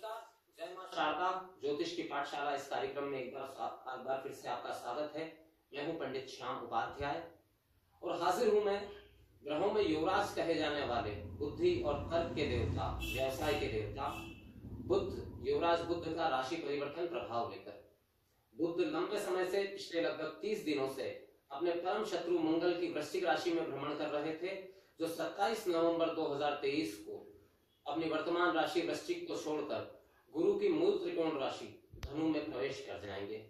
नमस्कार, जय मां शारदा ज्योतिष की पाठशाला इस कार्यक्रम में एक बार फिर से आपका स्वागत है। मैं हूं पंडित श्याम उपाध्याय और हाजिर हूं मैं ग्रहों में युवराज कहे जाने वाले बुद्धि और तर्क के देवता, व्यवसाय के देवता बुध, युवराज बुध का राशि परिवर्तन प्रभाव लेकर। बुध लंबे समय से, पिछले लगभग 30 दिनों से अपने परम शत्रु मंगल की वृश्चिक राशि में भ्रमण कर रहे थे, जो 27 नवंबर 2023 को अपनी वर्तमान राशि वृश्चिक को छोड़कर गुरु की मूल त्रिकोण राशि धनु में प्रवेश कर जाएंगे।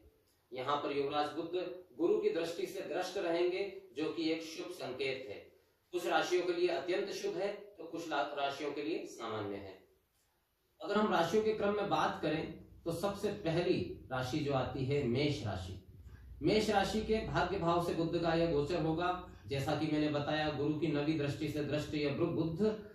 यहाँ पर युवराज बुध गुरु की दृष्टि से दृष्ट रहेंगे, जो कि एक शुभ संकेत है। कुछ राशियों के लिए अत्यंत शुभ है तो कुछ राशियों के लिए सामान्य है। अगर हम राशियों के क्रम में बात करें तो सबसे पहली राशि जो आती है मेष राशि। मेष राशि के भाग्य भाव से बुध का यह गोचर होगा। जैसा कि मैंने बताया, गुरु की नवी दृष्टि से दृष्ट यह बुध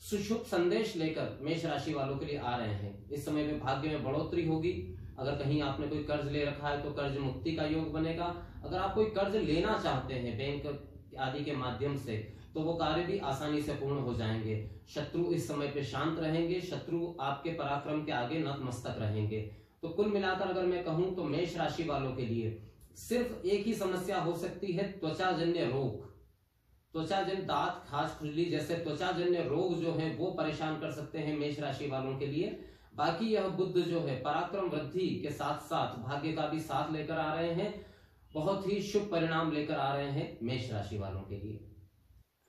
सुशुभ संदेश लेकर मेष राशि वालों के लिए आ रहे हैं। इस समय में भाग्य में बढ़ोतरी होगी। अगर कहीं आपने कोई कर्ज ले रखा है तो कर्ज मुक्ति का योग बनेगा। अगर आप कोई कर्ज लेना चाहते हैं बैंक आदि के माध्यम से, तो वो कार्य भी आसानी से पूर्ण हो जाएंगे। शत्रु इस समय पे शांत रहेंगे, शत्रु आपके पराक्रम के आगे नतमस्तक रहेंगे। तो कुल मिलाकर अगर मैं कहूं तो मेष राशि वालों के लिए सिर्फ एक ही समस्या हो सकती है, त्वचाजन्य रोग। त्वचाजन्य दांत, खाज, खुजली जैसे त्वचाजन्य रोग जो है वो परेशान कर सकते हैं मेष राशि वालों के लिए। बाकी यह बुध जो है पराक्रम वृद्धि के साथ साथ भाग्य का भी साथ लेकर आ रहे हैं, बहुत ही शुभ परिणाम लेकर आ रहे हैं मेष राशि वालों के लिए।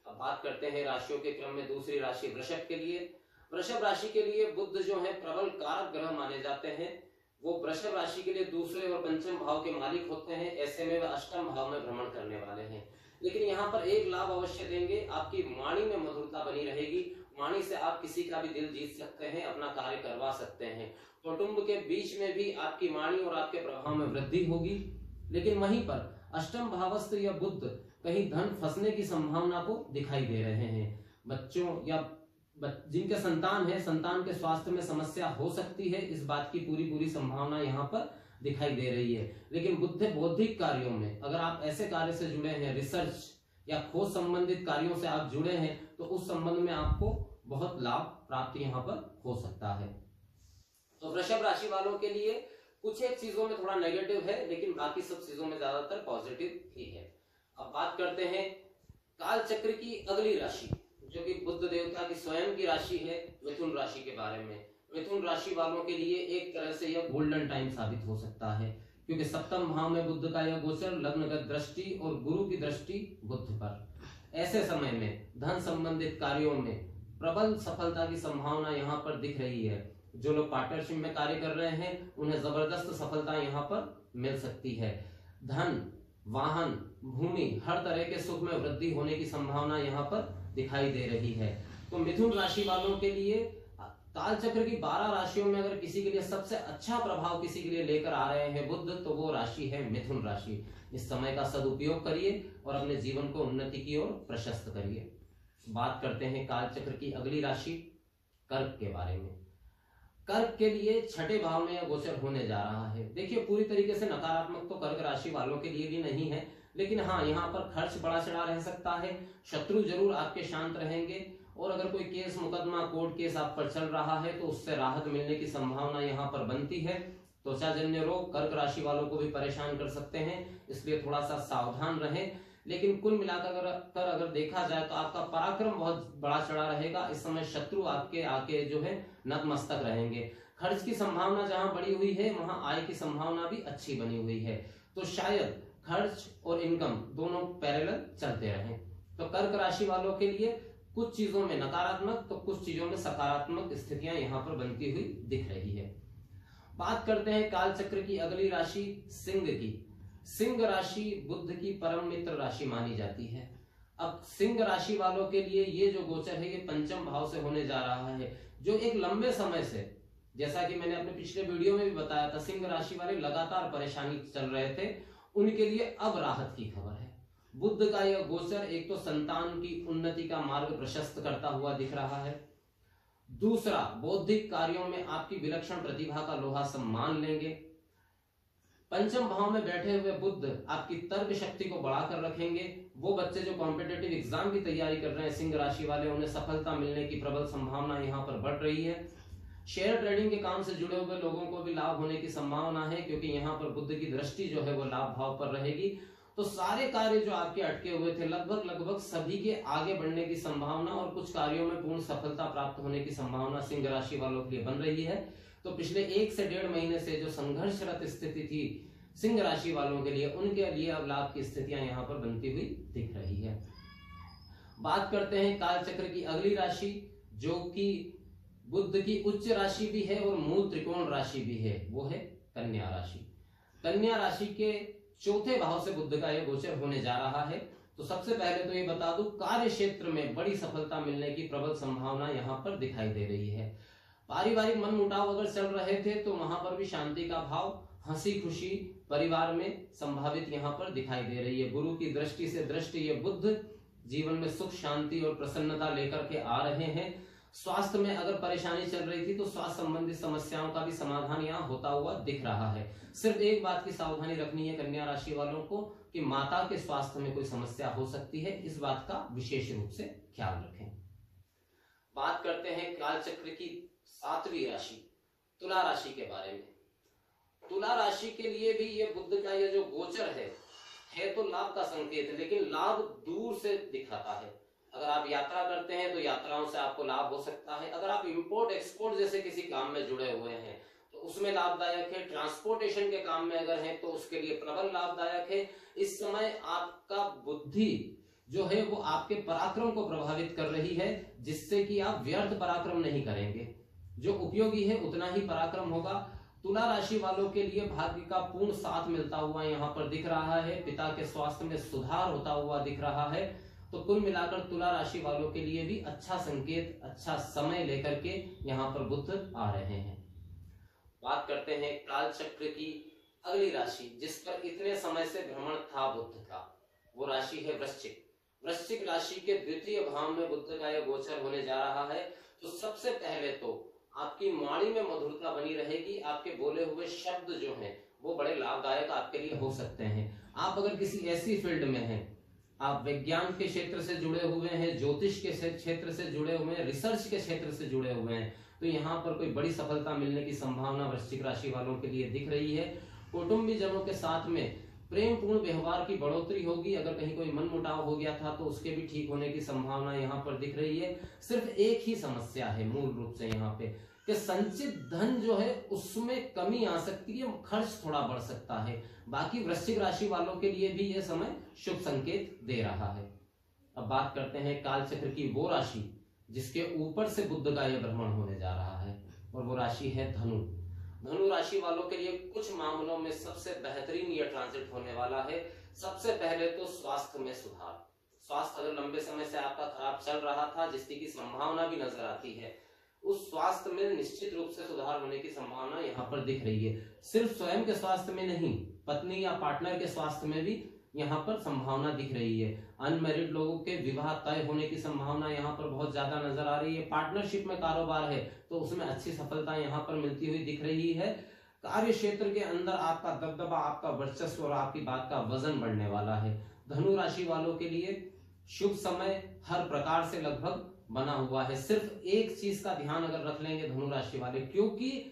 अब बात करते हैं राशियों के क्रम में दूसरी राशि वृषभ के लिए। वृषभ राशि के लिए बुध जो है प्रबल कारक ग्रह माने जाते हैं। वो वृषभ राशि के लिए दूसरे और पंचम भाव के मालिक होते हैं। ऐसे में वे अष्टम भाव में भ्रमण करने वाले हैं। लेकिन यहाँ पर एक लाभ अवश्य देंगे, आपकी वाणी में मधुरता बनी रहेगी। वाणी से आप किसी का भी दिल जीत सकते हैं, अपना कार्य करवा सकते हैं। कुटुंब के बीच में भी आपकी वाणी और आपके प्रभाव में वृद्धि होगी। लेकिन वहीं पर अष्टम भावस्थ या बुध कहीं धन फंसने की संभावना को दिखाई दे रहे हैं। बच्चों या जिनके संतान है, संतान के स्वास्थ्य में समस्या हो सकती है, इस बात की पूरी संभावना यहाँ पर दिखाई दे रही है। लेकिन बौद्धिक कार्यों में अगर आप ऐसे कार्य से जुड़े हैं, रिसर्च या खोज संबंधित कार्यों से आप जुड़े हैं, तो उस संबंध में आपको बहुत लाभ प्राप्त यहाँ पर हो सकता है। तो वृषभ राशि वालों के लिए कुछ एक चीजों में थोड़ा नेगेटिव है, लेकिन बाकी सब चीजों में ज्यादातर पॉजिटिव ही है। अब बात करते हैं काल चक्र की अगली राशि, जो कि बुध देवता की स्वयं की राशि है, मिथुन राशि के बारे में। मिथुन राशि वालों के लिए एक तरह से यह गोल्डन टाइम साबित हो सकता है, क्योंकि सप्तम भाव में बुध का यह गोचर, लग्नगत दृष्टि और गुरु की दृष्टि बुध पर। ऐसे समय में धन संबंधित कार्यों में प्रबल सफलता की संभावना यहाँ पर दिख रही है। जो लोग पार्टनरशिप में कार्य कर रहे हैं उन्हें जबरदस्त सफलता यहाँ पर मिल सकती है। धन, वाहन, भूमि, हर तरह के सुख में वृद्धि होने की संभावना यहाँ पर दिखाई दे रही है। तो मिथुन राशि वालों के लिए काल चक्र की 12 राशियों में अगर किसी के लिए सबसे अच्छा प्रभाव किसी के लिए लेकर आ रहे हैं बुध, तो वो राशि है मिथुन राशि। इस समय का सदुपयोग करिए और अपने जीवन को उन्नति की ओर प्रशस्त करिए। बात करते हैं काल चक्र की अगली राशि कर्क के बारे में। कर्क के लिए छठे भाव में यह गोचर होने जा रहा है। देखिए, पूरी तरीके से नकारात्मक तो कर्क राशि वालों के लिए भी नहीं है, लेकिन हाँ, यहाँ पर खर्च बड़ा चढ़ा रह सकता है। शत्रु जरूर आपके शांत रहेंगे, और अगर कोई केस मुकदमा कोर्ट केस आप पर चल रहा है तो उससे राहत मिलने की संभावना यहाँ पर बनती है। त्वचाजन्य रोग कर्क राशि वालों को भी परेशान कर सकते हैं, इसलिए थोड़ा सा सावधान रहें। लेकिन कुल मिलाकर अगर देखा जाए तो आपका पराक्रम बहुत बड़ा चढ़ा रहेगा। इस समय शत्रु आपके आके जो है नतमस्तक रहेंगे। खर्च की संभावना जहां बढ़ी हुई है, वहां आय की संभावना भी अच्छी बनी हुई है। तो शायद खर्च और इनकम दोनों पैरेलल चलते रहें। तो कर्क राशि वालों के लिए कुछ चीजों में नकारात्मक तो कुछ चीजों में सकारात्मक स्थितियां यहाँ पर बनती हुई दिख रही है। बात करते हैं काल चक्र की अगली राशि सिंह की। सिंह राशि बुध की परम मित्र राशि मानी जाती है। अब सिंह राशि वालों के लिए ये जो गोचर है ये पंचम भाव से होने जा रहा है, जो एक लंबे समय से, जैसा कि मैंने अपने पिछले वीडियो में भी बताया था, सिंह राशि वाले लगातार परेशानी चल रहे थे, उनके लिए अब राहत की खबर है। बुध का यह गोचर एक तो संतान की उन्नति का मार्ग प्रशस्त करता हुआ दिख रहा है। दूसरा, बौद्धिक कार्यों में आपकी विलक्षण प्रतिभा का लोहा सम्मान लेंगे। पंचम भाव में बैठे हुए बुध आपकी तर्क शक्ति को बढ़ाकर रखेंगे। वो बच्चे जो कॉम्पिटिटिव एग्जाम की तैयारी कर रहे हैं सिंह राशि वाले, उन्हें सफलता मिलने की प्रबल संभावना यहाँ पर बढ़ रही है। शेयर ट्रेडिंग के काम से जुड़े हुए लोगों को भी लाभ होने की संभावना है, क्योंकि यहाँ पर बुध की दृष्टि जो है वो लाभ भाव पर रहेगी। तो सारे कार्य जो आपके अटके हुए थे लगभग सभी के आगे बढ़ने की संभावना और कुछ कार्यों में पूर्ण सफलता प्राप्त होने की संभावना सिंह राशि वालों के लिए बन रही है। तो पिछले 1 से 1.5 महीने से जो संघर्षरत स्थिति थी सिंह राशि वालों के लिए, उनके लिए अब लाभ की स्थितियां यहाँ पर बनती हुई दिख रही है। बात करते हैं काल चक्र की अगली राशि, जो कि बुध की उच्च राशि भी है और मूल त्रिकोण राशि भी है, वो है कन्या राशि। कन्या राशि के चौथे भाव से बुध का यह गोचर होने जा रहा है। तो सबसे पहले तो ये बता दूं, कार्य क्षेत्र में बड़ी सफलता मिलने की प्रबल संभावना यहाँ पर दिखाई दे रही है। पारिवारिक मन मुटाव अगर चल रहे थे तो वहां पर भी शांति का भाव, हंसी खुशी परिवार में संभावित यहाँ पर दिखाई दे रही है। गुरु की दृष्टि से दृष्टि ये बुध जीवन में सुख शांति और प्रसन्नता लेकर के आ रहे हैं। स्वास्थ्य में अगर परेशानी चल रही थी तो स्वास्थ्य संबंधी समस्याओं का भी समाधान यहाँ होता हुआ दिख रहा है। सिर्फ एक बात की सावधानी रखनी है कन्या राशि वालों को कि माता के स्वास्थ्य में कोई समस्या हो सकती है, इस बात का विशेष रूप से ख्याल रखें। बात करते हैं काल चक्र की 7वीं राशि तुला राशि के बारे में। तुला राशि के लिए भी ये बुध का ये जो गोचर है तो लाभ का संकेत है, लेकिन लाभ दूर से दिखाता है। अगर आप यात्रा करते हैं तो यात्राओं से आपको लाभ हो सकता है। अगर आप इंपोर्ट एक्सपोर्ट जैसे किसी काम में जुड़े हुए हैं तो उसमें लाभदायक है। ट्रांसपोर्टेशन के काम में अगर है तो उसके लिए प्रबल लाभदायक है। इस समय आपका बुद्धि जो है वो आपके पराक्रम को प्रभावित कर रही है, जिससे कि आप व्यर्थ पराक्रम नहीं करेंगे। जो उपयोगी है उतना ही पराक्रम होगा। तुला राशि वालों के लिए भाग्य का पूर्ण साथ मिलता हुआ यहाँ पर दिख रहा है। पिता के स्वास्थ्य में सुधार होता हुआ दिख रहा है। तो कुल मिलाकर तुला राशि वालों के लिए भी अच्छा संकेत, अच्छा समय लेकर के यहाँ पर बुध आ रहे हैं। बात करते हैं काल चक्र की अगली राशि, जिस पर इतने समय से भ्रमण था बुध का, वो राशि है वृश्चिक। वृश्चिक राशि के द्वितीय भाव में बुध का यह गोचर होने जा रहा है। तो सबसे पहले तो आपकी वाणी में मधुरता बनी रहेगी। आपके बोले हुए शब्द जो हैं वो बड़े लाभदायक आपके लिए हो सकते हैं। आप अगर किसी ऐसी फील्ड में हैं, आप विज्ञान के क्षेत्र से जुड़े हुए हैं, ज्योतिष के क्षेत्र से जुड़े हुए हैं, रिसर्च के क्षेत्र से जुड़े हुए हैं, तो यहाँ पर कोई बड़ी सफलता मिलने की संभावना वृश्चिक राशि वालों के लिए दिख रही है। कुटुंबी जनों के साथ में प्रेम पूर्ण व्यवहार की बढ़ोतरी होगी। अगर कहीं कोई मन मुटाव हो गया था तो उसके भी ठीक होने की संभावना यहाँ पर दिख रही है। सिर्फ एक ही समस्या है मूल रूप से यहाँ पे कि संचित धन जो है उसमें कमी आ सकती है, खर्च थोड़ा बढ़ सकता है। बाकी वृश्चिक राशि वालों के लिए भी यह समय शुभ संकेत दे रहा है। अब बात करते हैं काल चक्र की वो राशि जिसके ऊपर से बुध का यह भ्रमण होने जा रहा है, और वो राशि है धनु। धनु राशि वालों के लिए कुछ मामलों में सबसे बेहतरीन यह ट्रांजिट होने वाला है। सबसे पहले तो स्वास्थ्य में सुधार। स्वास्थ्य अगर लंबे समय से आपका खराब चल रहा था, जिसकी की संभावना भी नजर आती है, उस स्वास्थ्य में निश्चित रूप से सुधार होने की संभावना यहाँ पर दिख रही है। सिर्फ स्वयं के स्वास्थ्य में नहीं, पत्नी या पार्टनर के स्वास्थ्य में भी यहाँ पर संभावना दिख रही है। अनमैरिड लोगों के विवाह तय होने की संभावना यहाँ पर बहुत ज्यादा नजर आ रही है। पार्टनरशिप में कारोबार है तो उसमें अच्छी सफलता यहाँ पर मिलती हुई दिख रही है। कार्य क्षेत्र के अंदर आपका दबदबा, आपका वर्चस्व और आपकी बात का वजन बढ़ने वाला है। धनु राशि वालों के लिए शुभ समय हर प्रकार से लगभग बना हुआ है। सिर्फ एक चीज का ध्यान अगर रख लेंगे धनु राशि वाले, क्योंकि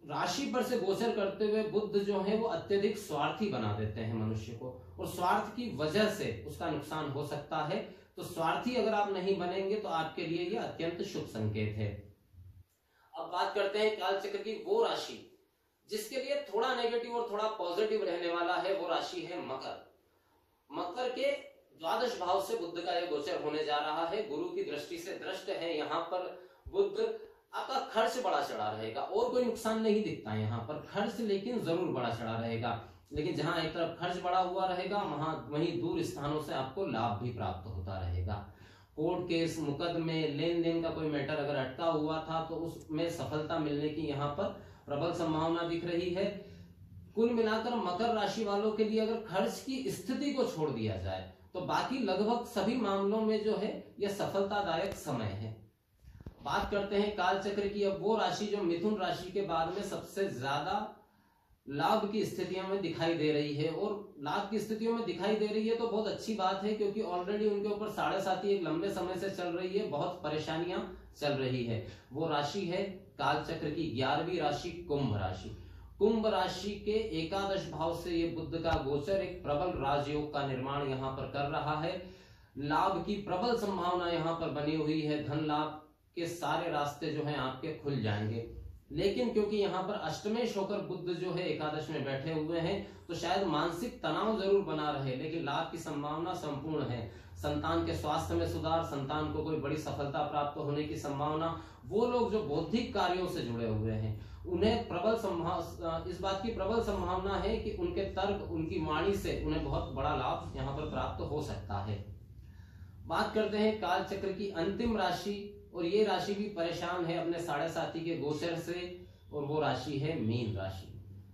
राशि पर से गोचर करते हुए बुध जो है वो अत्यधिक स्वार्थी बना देते हैं मनुष्य को, और स्वार्थ की वजह से उसका नुकसान हो सकता है। तो स्वार्थी अगर आप नहीं बनेंगे तो आपके लिए ये अत्यंत शुभ संकेत है। अब बात करते हैं काल चक्र की वो राशि जिसके लिए थोड़ा नेगेटिव और थोड़ा पॉजिटिव रहने वाला है, वो राशि है मकर। मकर के द्वादश भाव से बुध का यह गोचर होने जा रहा है। गुरु की दृष्टि से दृष्ट है यहाँ पर बुध। आपका खर्च बड़ा चढ़ा रहेगा, और कोई नुकसान नहीं दिखता यहाँ पर खर्च, लेकिन जरूर बड़ा चढ़ा रहेगा। लेकिन जहां एक तरफ खर्च बढ़ा हुआ रहेगा वहीं दूर स्थानों से आपको लाभ भी प्राप्त होता रहेगा। कोर्ट केस, मुकदमे, लेन देन का कोई मैटर अगर अटका हुआ था तो उसमें सफलता मिलने की यहाँ पर प्रबल संभावना दिख रही है। कुल मिलाकर मकर राशि वालों के लिए अगर खर्च की स्थिति को छोड़ दिया जाए तो बाकी लगभग सभी मामलों में जो है यह सफलतादायक समय है। बात करते हैं काल चक्र की अब वो राशि जो मिथुन राशि के बाद में सबसे ज्यादा लाभ की स्थितियों में दिखाई दे रही है, और लाभ की स्थितियों में दिखाई दे रही है तो बहुत अच्छी बात है, क्योंकि ऑलरेडी उनके ऊपर 7.5 एक लंबे समय से चल रही है, बहुत परेशानियां चल रही है। वो राशि है कालचक्र की 11वीं राशि कुंभ राशि। कुंभ राशि के एकादश भाव से ये बुध का गोचर एक प्रबल राजयोग का निर्माण यहाँ पर कर रहा है। लाभ की प्रबल संभावना यहाँ पर बनी हुई है, धन लाभ के सारे रास्ते जो हैं आपके खुल जाएंगे। लेकिन क्योंकि यहाँ पर अष्टमेश होकर बुध जो है एकादश में बैठे हुए हैं, तो शायद मानसिक तनाव जरूर बना रहे, लेकिन लाभ की संभावना संपूर्ण है। संतान के स्वास्थ्य में सुधार, संतान को कोई बड़ी सफलता प्राप्त होने की संभावना। वो लोग जो बौद्धिक कार्यों से जुड़े हुए हैं उन्हें इस बात की प्रबल संभावना है कि उनके तर्क, उनकी वाणी से उन्हें बहुत बड़ा लाभ यहाँ पर प्राप्त हो सकता है। बात करते हैं काल चक्र की अंतिम राशि, और ये राशि भी परेशान है अपने 7.5 के गोचर से, और वो राशि है मीन राशि।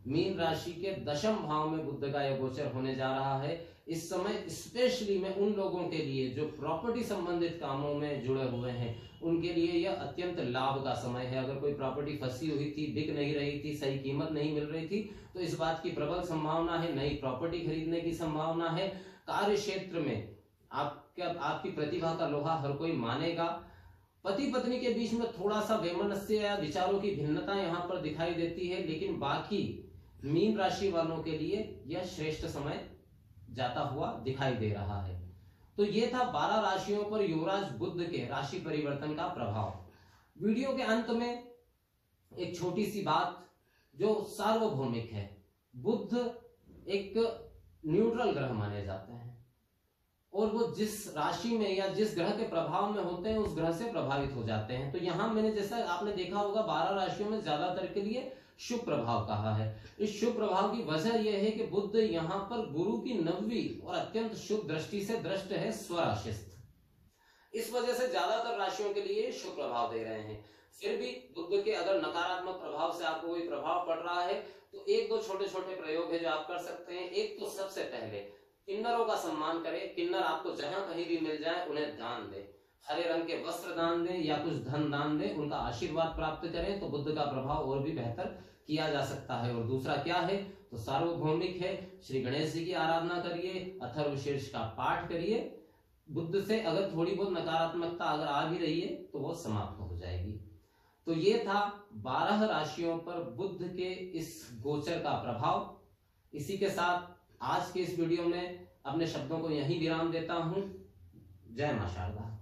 मीन राशि के दशम भाव में बुध का यह गोचर होने जा रहा है। इस समय स्पेशली में उन लोगों के लिए जो प्रॉपर्टी संबंधित कामों में जुड़े हुए हैं, उनके लिए यह अत्यंत लाभ का समय है। अगर कोई प्रॉपर्टी फंसी हुई थी, बिक नहीं रही थी, सही कीमत नहीं मिल रही थी, तो इस बात की प्रबल संभावना है, नई प्रॉपर्टी खरीदने की संभावना है। कार्य क्षेत्र में आपकी प्रतिभा का लोहा हर कोई मानेगा। पति पत्नी के बीच में थोड़ा सा वैमनस्य या विचारों की भिन्नता यहाँ पर दिखाई देती है, लेकिन बाकी मीन राशि वालों के लिए यह श्रेष्ठ समय जाता हुआ दिखाई दे रहा है। तो ये था 12 राशियों पर युवराज बुध के राशि परिवर्तन का प्रभाव। वीडियो के अंत में एक छोटी सी बात जो सार्वभौमिक है। बुध एक न्यूट्रल ग्रह माने जाते हैं, और वो जिस राशि में या जिस ग्रह के प्रभाव में होते हैं उस ग्रह से प्रभावित हो जाते हैं। तो यहां मैंने, जैसा आपने देखा होगा, 12 राशियों में ज्यादातर के लिए शुभ प्रभाव कहा है। इस शुभ प्रभाव की वजह यह है कि बुध यहाँ पर गुरु की 9वीं और अत्यंत शुभ दृष्टि से दृष्ट है स्वराशिस्थ। इस वजह से ज्यादातर राशियों के लिए शुभ प्रभाव दे रहे हैं। फिर भी बुध के अगर नकारात्मक प्रभाव से आपको कोई प्रभाव पड़ रहा है तो 1-2 छोटे छोटे प्रयोग है जो आप कर सकते हैं। एक तो सबसे पहले किन्नरों का सम्मान करें। किन्नर आपको जहां कहीं भी मिल जाए उन्हें दान दें, हरे रंग के वस्त्र दान दें या कुछ धन दान दें, उनका आशीर्वाद प्राप्त करें, तो बुध का प्रभाव और भी बेहतर किया जा सकता है। और दूसरा क्या है, तो सार्वभौमिक है, श्री गणेश जी की आराधना करिए, अथर्वशीर्ष का पाठ करिए। बुध से अगर थोड़ी बहुत नकारात्मकता अगर आ भी रही है तो वो समाप्त हो जाएगी। तो ये था 12 राशियों पर बुध के इस गोचर का प्रभाव। इसी के साथ आज के इस वीडियो में अपने शब्दों को यहीं विराम देता हूं। जय मां शारदा।